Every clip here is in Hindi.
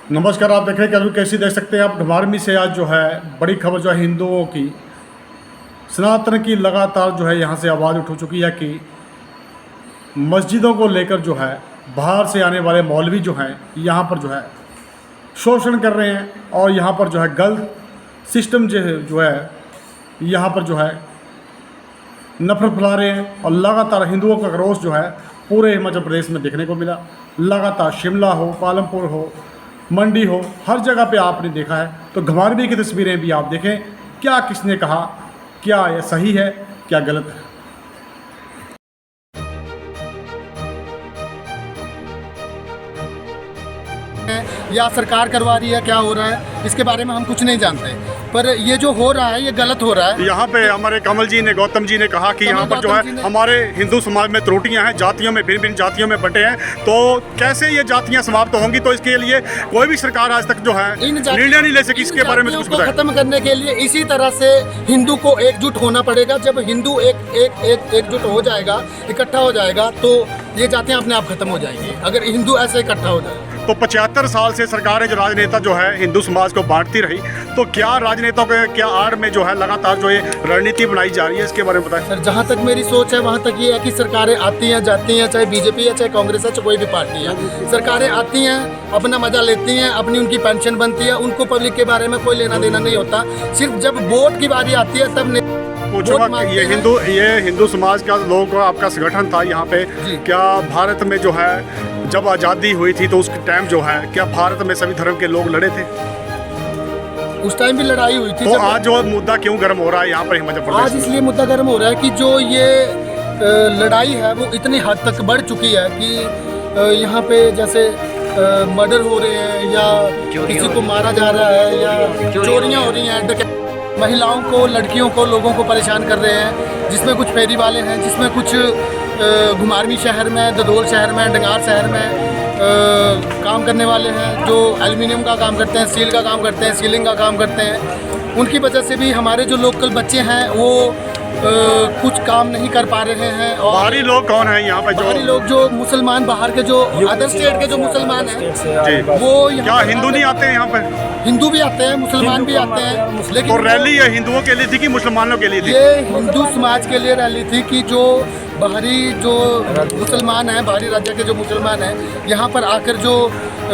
नमस्कार, आप देख रहे हैं कैसी देख सकते हैं आप ढमारमी से। आज जो है बड़ी खबर जो है हिंदुओं की, सनातन की लगातार जो है यहाँ से आवाज़ उठ चुकी है कि मस्जिदों को लेकर जो है बाहर से आने वाले मौलवी जो हैं यहाँ पर जो है शोषण कर रहे हैं और यहाँ पर जो है गलत सिस्टम जो है यहाँ पर जो है नफरत फैला रहे हैं। और लगातार हिंदुओं का रोष जो है पूरे हिमाचल प्रदेश में देखने को मिला। लगातार शिमला हो, पालमपुर हो, मंडी हो, हर जगह पे आपने देखा है। तो घमारवी की तस्वीरें भी आप देखें, क्या किसने कहा, क्या यह सही है, क्या गलत है। या सरकार करवा रही है, क्या हो रहा है इसके बारे में हम कुछ नहीं जानते, पर ये जो हो रहा है ये गलत हो रहा है। यहाँ पे हमारे कमल जी ने, गौतम जी ने कहा कि यहाँ पर जो है हमारे हिंदू समाज में त्रुटियां हैं, जातियों में भिन्न भिन्न जातियों में बंटे हैं, तो कैसे ये जातियां समाप्त होंगी। तो इसके लिए कोई भी सरकार आज तक जो है निर्णय नहीं ले सकी। इसके बारे में कुछ बताएं। खत्म करने के लिए इसी तरह से हिंदू को एकजुट होना पड़ेगा। जब हिंदू एकजुट हो जाएगा, इकट्ठा हो जाएगा, तो ये जातियां अपने आप खत्म हो जाएंगी, अगर हिंदू ऐसे इकट्ठा हो जाए। तो 75 साल से सरकारें, जो राजनेता जो है हिंदू समाज को बांटती रही, तो क्या राजनेताओं के क्या आड़ में जो है लगातार जो ये रणनीति बनाई जा रही है, इसके बारे में बताएं। सर, जहाँ तक मेरी सोच है वहाँ तक ये है कि सरकारें आती हैं, जाती हैं, चाहे बीजेपी है, चाहे कांग्रेस है, चाहे कोई भी पार्टी है। सरकारें आती हैं, अपना मजा लेती हैं, अपनी उनकी पेंशन बनती है, उनको पब्लिक के बारे में कोई लेना देना नहीं होता। सिर्फ जब वोट की बारी आती है तब पूछूंगा, ये हिंदू समाज का लोगों का आपका संगठन था यहाँ पे, क्या भारत में जो है जब आज़ादी हुई थी तो उस टाइम जो है क्या भारत में सभी धर्म के लोग लड़े थे? उस टाइम भी लड़ाई हुई थी। तो आज जो मुद्दा क्यों गर्म हो रहा है यहाँ पर हिमाचल प्रदेश? आज इसलिए मुद्दा गर्म हो रहा है कि जो ये लड़ाई है वो इतनी हद तक बढ़ चुकी है कि यहाँ पे जैसे मर्डर हो रहे हैं, या किसी को मारा जा रहा है, या चोरियाँ हो रही हैं, महिलाओं को, लड़कियों को, लोगों को परेशान कर रहे हैं, जिसमें कुछ फेरी वाले हैं, जिसमें कुछ घुमारवी शहर में, ददोल शहर में, डंगार शहर में काम करने वाले हैं, जो एल्युमिनियम का काम करते हैं, स्टील का काम करते हैं, सीलिंग का काम करते हैं। उनकी वजह से भी हमारे जो लोकल बच्चे हैं वो कुछ काम नहीं कर पा रहे हैं। और बाहरी लोग कौन हैं यहाँ पे? बाहरी लोग जो मुसलमान, बाहर के जो अदर स्टेट के जो मुसलमान हैं, वो क्या हिंदू नहीं आते हैं यहाँ पे? हिंदू भी आते हैं, मुसलमान भी आते हैं। लेकिन तो रैली ये हिंदुओं के लिए थी कि मुसलमानों के लिए थी? ये हिंदू समाज के लिए रैली थी कि जो बाहरी जो मुसलमान हैं, बाहरी राज्य के जो मुसलमान हैं, यहाँ पर आकर जो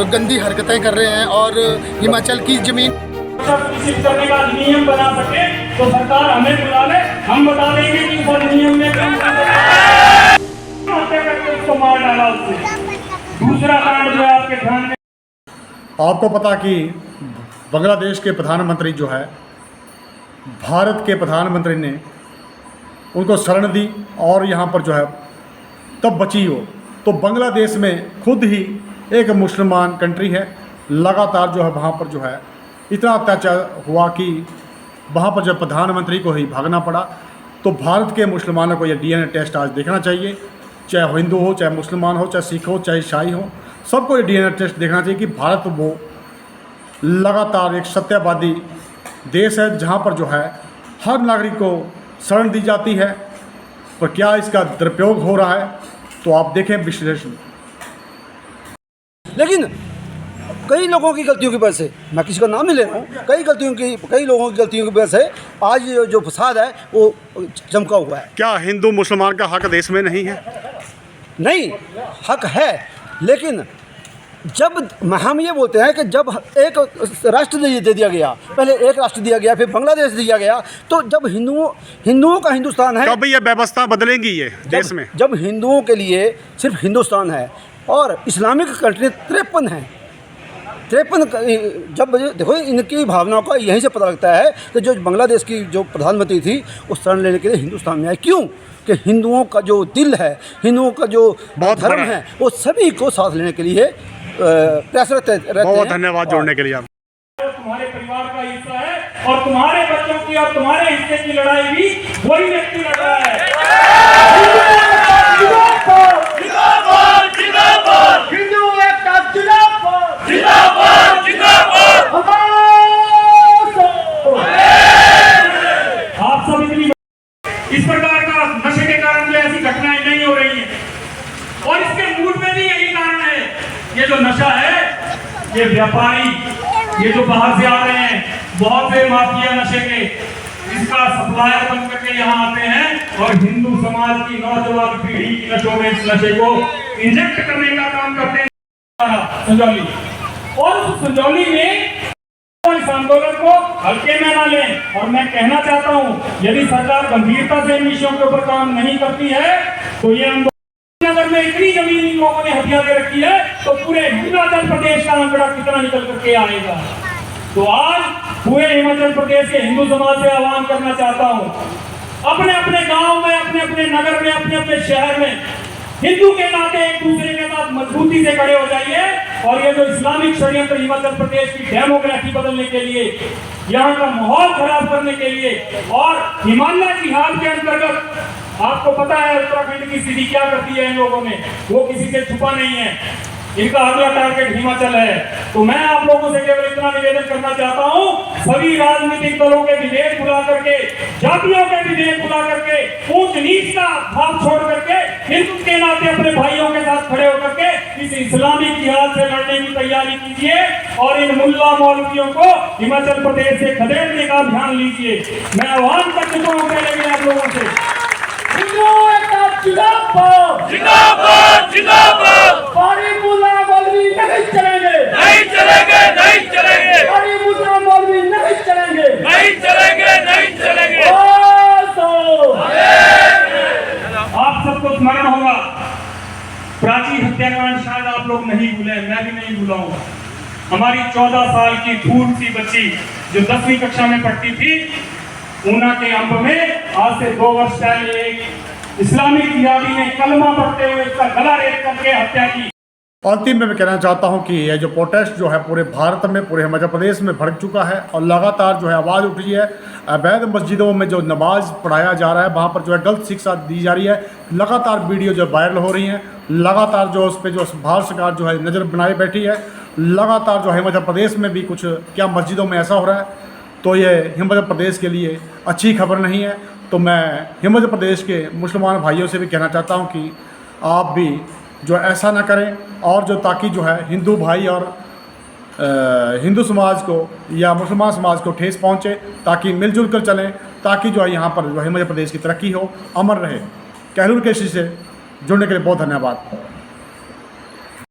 गंदी हरकतें कर रहे हैं और हिमाचल की जमीन विकसित करने का अधिनियम बना सके तो सरकार हमें बुला ले, हम बता देंगे कि इस अधिनियम में उसको मार डाला। उससे दूसरा कांड जो है आपके ध्यान में, आपको पता कि बांग्लादेश के प्रधानमंत्री जो है भारत के प्रधानमंत्री ने उनको शरण दी और यहाँ पर जो है तब बची हो। तो बांग्लादेश में खुद ही एक मुसलमान कंट्री है, लगातार जो है वहाँ पर जो है इतना अत्याचार हुआ कि वहाँ पर जब प्रधानमंत्री को ही भागना पड़ा। तो भारत के मुसलमानों को यह डीएनए टेस्ट आज देखना चाहिए, चाहे हिंदू हो, चाहे मुसलमान हो, चाहे सिख हो, चाहे ईसाई हो, सबको ये डीएनए टेस्ट देखना चाहिए कि भारत वो लगातार एक सत्यवादी देश है जहाँ पर जो है हर नागरिक को शरण दी जाती है। पर क्या इसका दुरुपयोग हो रहा है? तो आप देखें विश्लेषण। लेकिन कई लोगों की गलतियों की वजह से, मैं किसी का नाम नहीं ले रहा हूँ, कई लोगों की गलतियों की वजह से आज जो फसाद है वो चमका हुआ है। क्या हिंदू मुसलमान का हक देश में नहीं है? नहीं, हक है, लेकिन जब हम ये बोलते हैं कि जब एक राष्ट्र दे दिया गया, पहले एक राष्ट्र दिया गया, फिर बांग्लादेश दिया गया, तो जब हिंदुओं का हिंदुस्तान है, कब ये व्यवस्था बदलेंगी ये देश में? जब हिंदुओं के लिए सिर्फ हिंदुस्तान है और इस्लामिक कंट्री 53 है, 53, जब देखो इनकी भावनाओं का यहीं से पता लगता है कि जो बांग्लादेश की जो प्रधानमंत्री थी वो शरण लेने के लिए हिंदुस्तान में आई। क्यों? कि हिंदुओं का जो दिल है, हिंदुओं का जो धर्म है, वो सभी को साथ लेने के लिए प्रयासरत रहते हैं। बहुत धन्यवाद जोड़ने के लिए। आप तुम्हारे परिवार का हिस्सा है और तुम्हारे बच्चों की और तुम्हारे हिस्से की लड़ाई भी वही व्यक्ति लड़ रहा है। आप सब इतनी इस प्रकार का नशे के कारण जो ऐसी घटनाएं नहीं हो रही हैं, और इसके मूल में भी यही कारण है। ये जो नशा है ये व्यापारी, ये जो बाहर से आ रहे हैं, बहुत से माफिया नशे के, इसका सप्लायर बन करके यहाँ आते हैं और हिंदू समाज की नौजवान पीढ़ी की नशों में इस नशे को इंजेक्ट करने का काम करते हैं संजौली। और उस संजौली में इस आंदोलन को हल्के में ना लें। और मैं कहना चाहता हूँ, यदि सरकार गंभीरता से इन विषयों के ऊपर काम नहीं करती है तो ये आंदोलन, अगर में इतनी जमीन इन लोगों ने हथिया के रखी है तो पूरे हिमाचल प्रदेश का आंकड़ा कितना निकल करके आएगा। तो आज पूरे हिमाचल प्रदेश के हिंदू समाज से आह्वान करना चाहता हूँ, अपने अपने गांव में, अपने अपने नगर में, अपने अपने शहर में हिंदू के नाते एक दूसरे के साथ मजबूती से खड़े हो जाइए। और ये जो इस्लामिक षड्यंत्र हिमाचल प्रदेश की डेमोग्राफी बदलने के लिए, यहाँ का माहौल खराब करने के लिए, और हिमालय जिहाद के अंतर्गत आपको पता है उत्तराखंड की स्थिति क्या करती है इन लोगों में, वो किसी से छुपा नहीं है, इनका अगला टारगेट हिमाचल है। तो मैं आप लोगों से केवल इतना निवेदन करना चाहता हूं, सभी राजनीतिक दलों के विधेयक बुला करके, जातियों के विधेयक बुला करके, ऊंच नीच का भाव छोड़ करके हिंदू के नाते अपने भाइयों के साथ खड़े होकर के इस इस्लामिक जिहाद से लड़ने की तैयारी कीजिए और इन मुल्ला मौलवियों को हिमाचल प्रदेश से खदेड़ने का ध्यान लीजिए। मैं आह्वान कर चुका हूँ पहले भी आप लोगों से, जिंदाबाद जिंदाबाद सारी मुल्ला मौलवी नहीं चलेंगे, नहीं चलेंगे, नहीं चलेंगे, सारी मुल्ला मौलवी नहीं चलेंगे, नहीं चलेंगे, नहीं चलेंगे। आप सबको स्मरण होगा प्राची हत्याकांड, शायद आप लोग नहीं भूले, मैं भी नहीं भूला हूँ। हमारी 14 साल की धूल सी बच्ची जो 10वीं कक्षा में पढ़ती थी, ऊना के अंब में आज से 2 वर्ष पहले एक इस्लामिक जिहादी ने कलमा पढ़ते हुए इसका गला रेत करके हत्या की। अंतिम में मैं कहना चाहता हूं कि यह जो प्रोटेस्ट जो है पूरे भारत में, पूरे हिमाचल प्रदेश में भड़क चुका है और लगातार जो है आवाज़ उठ रही है। अवैध मस्जिदों में जो नमाज पढ़ाया जा रहा है, वहाँ पर जो है गलत शिक्षा दी जा रही है। लगातार वीडियो जो वायरल हो रही हैं, लगातार जो उस पर जो भारत सरकार जो है नज़र बनाए बैठी है। लगातार जो हिमाचल प्रदेश में भी कुछ क्या मस्जिदों में ऐसा हो रहा है, तो ये हिमाचल प्रदेश के लिए अच्छी खबर नहीं है। तो मैं हिमाचल प्रदेश के मुसलमान भाइयों से भी कहना चाहता हूँ कि आप भी जो ऐसा ना करें, और जो ताकि जो है हिंदू भाई और हिंदू समाज को या मुसलमान समाज को ठेस पहुँचे, ताकि मिलजुल कर चलें, ताकि जो है यहाँ पर जो हिमाचल प्रदेश की तरक्की हो, अमर रहे। कहलूर केसरी से जुड़ने के लिए बहुत धन्यवाद।